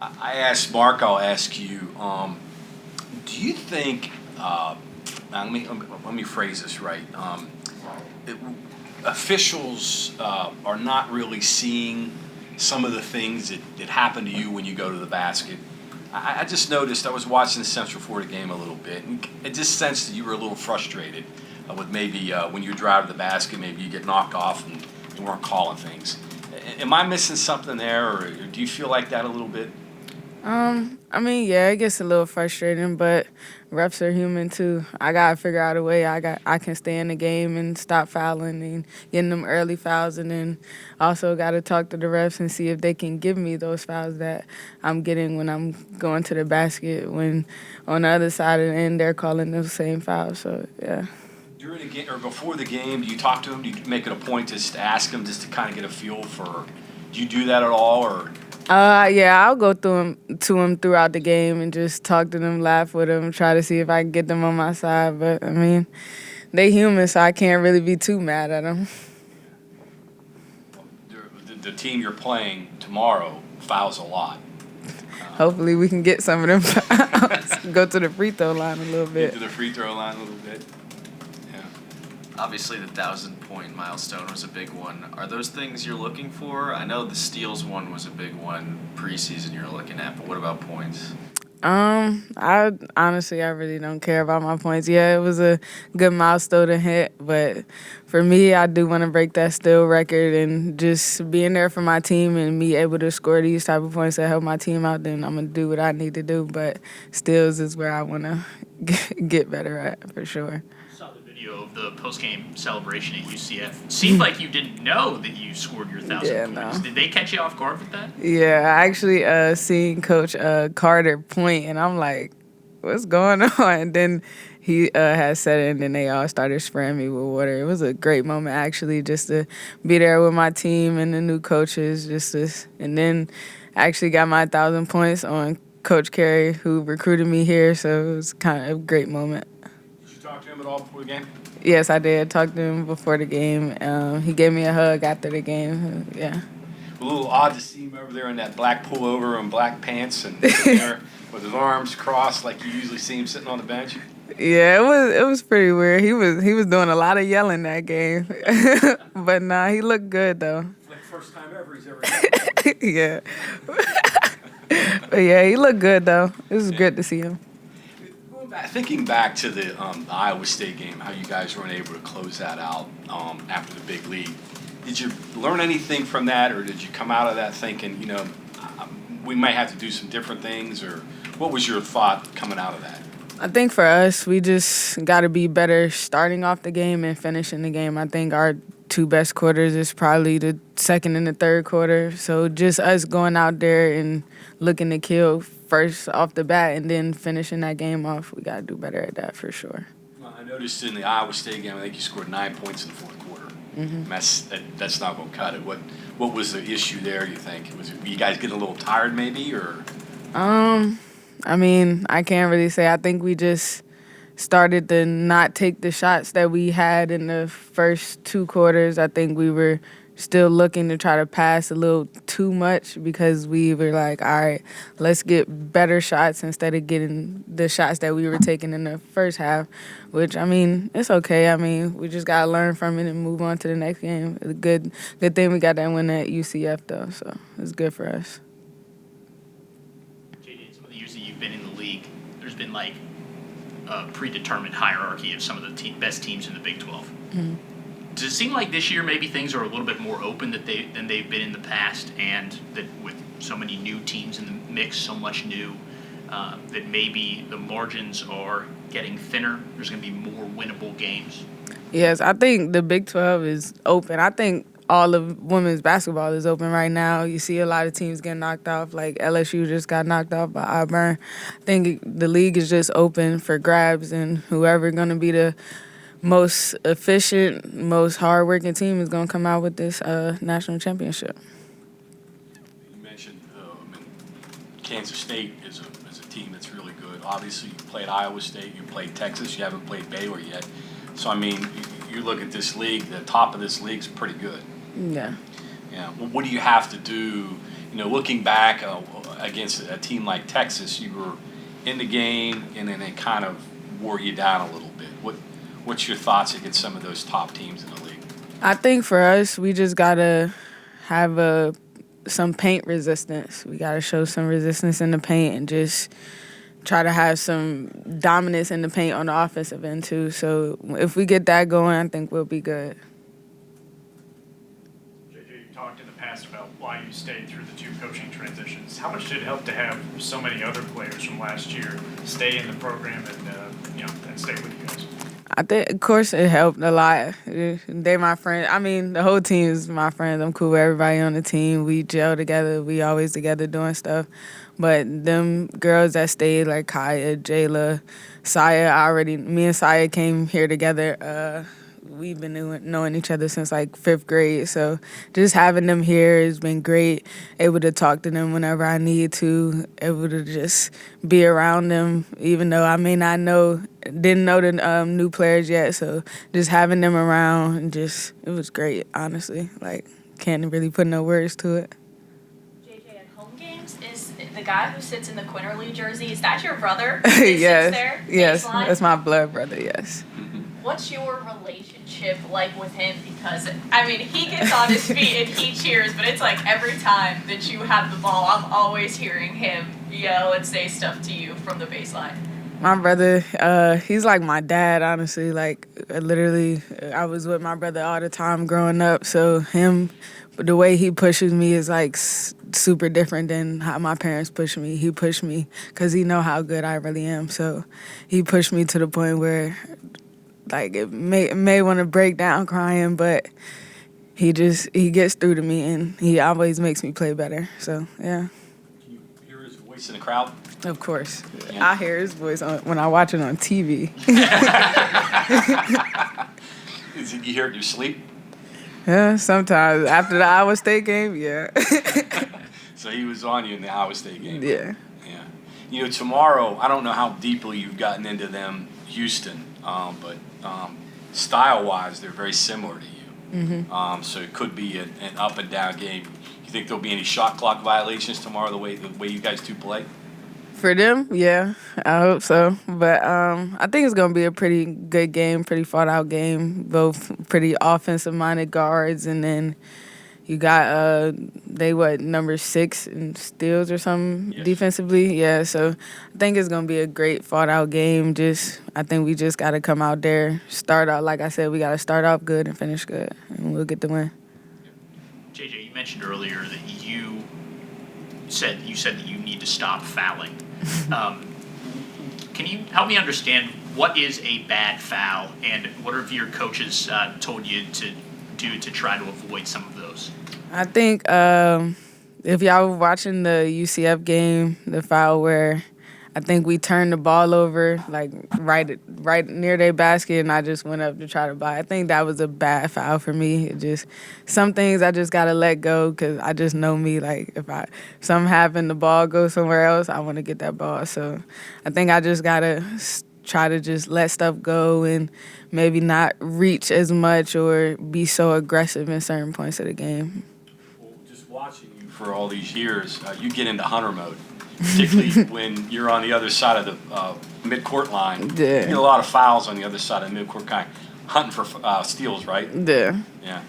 I asked Mark, I'll ask you, do you think, now let me phrase this right. It, Officials are not really seeing some of the things that happen to you when you go to the basket. I just noticed, I was watching the Central Florida game a little bit, and I just sensed that you were a little frustrated with maybe when you drive to the basket, maybe you get knocked off and you weren't calling things. Am I missing something there, or do you feel like that a little bit? I mean, yeah, it gets a little frustrating, but refs are human too. I gotta figure out a way I can stay in the game and stop fouling and getting them early fouls, and then also gotta talk to the refs and see if they can give me those fouls that I'm getting when I'm going to the basket. When on the other side of the end they're calling those same fouls. So yeah. During the game or before the game, do you talk to him? Do you make it a point just to ask him just to kind of get a feel for? Do you do that at all, or? Yeah, I'll go to him throughout the game and just talk to them, laugh with them, try to see if I can get them on my side. But I mean, they human, so I can't really be too mad at them. The team you're playing tomorrow fouls a lot. Hopefully, we can get some of them fouls. Go to the free throw line a little Get bit. to the free throw line a little bit. Yeah. Obviously, the 1,000-point milestone was a big one. Are those things you're looking for? I know the steals one was a big one preseason you're looking at, but what about points? I honestly, I really don't care about my points. Yeah, it was a good milestone to hit, but for me, I do want to break that steal record and just being there for my team and me able to score these type of points that help my team out. Then I'm gonna do what I need to do. But steals is where I want to get better at for sure. Saw the video of the post-game celebration at UCF. Seemed like you didn't know that you scored your 1,000 Yeah, points. no. Did they catch you off guard with that? Yeah, I actually seen Coach Carter point, and I'm like, "What's going on?" And then he had said it, and then they all started spraying me with water. It was a great moment, actually, just to be there with my team and the new coaches. And then I actually got my 1,000 points on Coach Carey, who recruited me here. So it was kind of a great moment. Did you talk to him at all before the game? Yes, I did. Talked to him before the game. He gave me a hug after the game. Yeah. A little odd to see him over there in that black pullover and black pants and sitting there with his arms crossed like you usually see him sitting on the bench. Yeah, it was pretty weird. He was doing a lot of yelling that game, but nah, he looked good though. It's like the first time ever he's ever done. Yeah, but yeah, he looked good though. It was good to see him. Thinking back to the Iowa State game, how you guys weren't able to close that out after the big lead. Did you learn anything from that, or did you come out of that thinking, we might have to do some different things, or what was your thought coming out of that? I think for us, we just got to be better starting off the game and finishing the game. I think our two best quarters is probably the second and the third quarter. So just us going out there and looking to kill first off the bat and then finishing that game off, we got to do better at that for sure. Well, I noticed in the Iowa State game, I think you scored 9 points in the fourth quarter. Mm-hmm. That's not going to cut it. What was the issue there, you think? Were you guys getting a little tired maybe, or? I mean, I can't really say. I think we just started to not take the shots that we had in the first two quarters. I think we were still looking to try to pass a little too much because we were like, all right, let's get better shots instead of getting the shots that we were taking in the first half, which, I mean, it's okay. I mean, we just got to learn from it and move on to the next game. It's a good thing we got that win at UCF, though, so it's good for us. JD, in some of the years that you've been in the league, there's been like a predetermined hierarchy of some of the best teams in the Big 12. Mm-hmm. Does it seem like this year maybe things are a little bit more open than they've been in the past, and that with so many new teams in the mix, so much new, that maybe the margins are getting thinner? There's going to be more winnable games. Yes, I think the Big 12 is open. I think all of women's basketball is open right now. You see a lot of teams getting knocked off, like LSU just got knocked off by Auburn. I think the league is just open for grabs, and whoever going to be the most efficient, most hardworking team is going to come out with this national championship. You mentioned Kansas State is a team that's really good. Obviously, you played Iowa State, you played Texas, you haven't played Baylor yet. So, I mean, you look at this league, the top of this league's pretty good. Yeah. Yeah. Well, what do you have to do, looking back, against a team like Texas, you were in the game, and then it kind of wore you down a little bit. What's your thoughts against some of those top teams in the league? I think for us, we just gotta have some paint resistance. We gotta show some resistance in the paint and just try to have some dominance in the paint on the offensive end too. So if we get that going, I think we'll be good. JJ, you talked in the past about why you stayed through the 2 coaching transitions. How much did it help to have so many other players from last year stay in the program and stay with you guys? I think, of course, it helped a lot. They my friends. I mean, the whole team is my friends. I'm cool with everybody on the team. We gel together. We always together doing stuff. But them girls that stayed, like Kaya, Jayla, Saya, me and Saya came here together. We've been knowing each other since like 5th grade. So just having them here has been great. Able to talk to them whenever I need to. Able to just be around them, even though I may not didn't know the new players yet. So just having them around, it was great, honestly. Like, can't really put no words to it. JJ, at home games, is the guy who sits in the Quinerly jersey, is that your brother? Yes, Sits there, yes, baseline? that's my blood brother, yes. What's your relationship like with him? Because, I mean, he gets on his feet and he cheers, but it's like every time that you have the ball, I'm always hearing him yell and say stuff to you from the baseline. My brother, he's like my dad, honestly. Like, literally, I was with my brother all the time growing up. So the way he pushes me is like super different than how my parents push me. He pushed me because he know how good I really am. So he pushed me to the point where, like, it may want to break down crying, but he gets through to me, and he always makes me play better. So, yeah. Can you hear his voice in the crowd? Of course. Yeah. I hear his voice when I watch it on TV. You hear it in your sleep? Yeah, sometimes. After the Iowa State game, yeah. So he was on you in the Iowa State game. Yeah. Yeah. You know, tomorrow, I don't know how deeply you've gotten into them, Houston, but style-wise, they're very similar to you. Mm-hmm. So it could be an up and down game. You think there'll be any shot clock violations tomorrow, the way you guys two play? For them, yeah, I hope so. But I think it's going to be a pretty good game, pretty fought-out game, both pretty offensive-minded guards, and then you got, number 6 in steals or something. Yes. Defensively? Yeah, so I think it's going to be a great fought-out game. I think we just got to come out there, start out, like I said, we got to start off good and finish good, and we'll get the win. JJ, you mentioned earlier that you said that you need to stop fouling. Can you help me understand what is a bad foul, and what have your coaches told you to do to try to avoid some of those? I think if y'all were watching the UCF game, the foul where I think we turned the ball over, like right near their basket, and I just went up to try to buy. I think that was a bad foul for me. Some things I just gotta let go because I just know me. Like if something happened, the ball goes somewhere else, I want to get that ball. So I think I just gotta try to just let stuff go and maybe not reach as much or be so aggressive in certain points of the game. Well, just watching you for all these years, you get into hunter mode. Particularly when you're on the other side of the midcourt line. Yeah. You get a lot of fouls on the other side of the midcourt, kind of hunting for steals, right? Yeah. Yeah.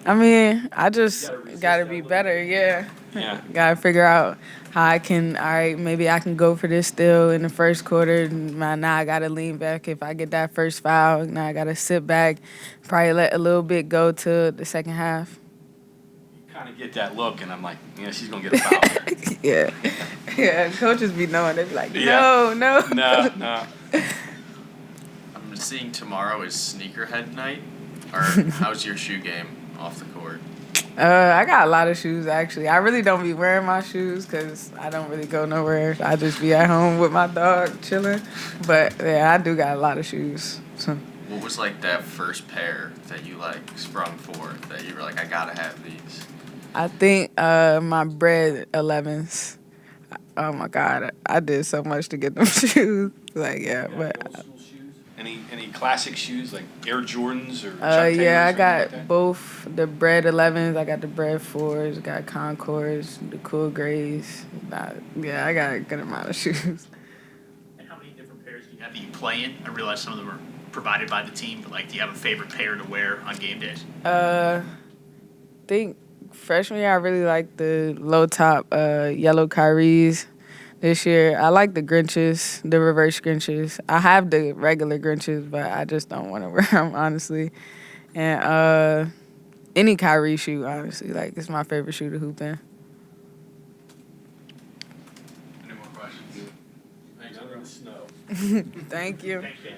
I mean, I just gotta be better, yeah. Yeah. Gotta figure out how I can, all right, maybe I can go for this steal in the first quarter. Now I gotta lean back if I get that first foul. Now I gotta sit back, probably let a little bit go to the second half. Kind of get that look, and I'm like, yeah, she's gonna get a foul there. Yeah, coaches be knowing. They be like, no. No. I'm seeing tomorrow is sneakerhead night. Or how's your shoe game off the court? I got a lot of shoes, actually. I really don't be wearing my shoes because I don't really go nowhere. I just be at home with my dog chilling. But, yeah, I do got a lot of shoes. So. What was like that first pair that you like sprung for, that you were like, I gotta have these? I think my Bread 11s. Oh my God, I did so much to get them shoes. Like, yeah, but Any classic shoes like Air Jordans or Chuck Yeah, Taylors or I anything got like that? both the Bread 11s. I got the Bread 4s. Got Concords, the Cool Grays. Yeah, I got a good amount of shoes. And how many different pairs do you have that you play in? I realize some of them are provided by the team, but like, do you have a favorite pair to wear on game days? Think freshman year I really liked the low top yellow Kyries. This year I like the Grinches, the reverse Grinches. I have the regular Grinches, but I just don't want to wear them honestly. And any Kyrie shoe, honestly, like it's my favorite shoe to hoop in. Any more questions? Thanks for the snow. Thank you. Thanks, Dan.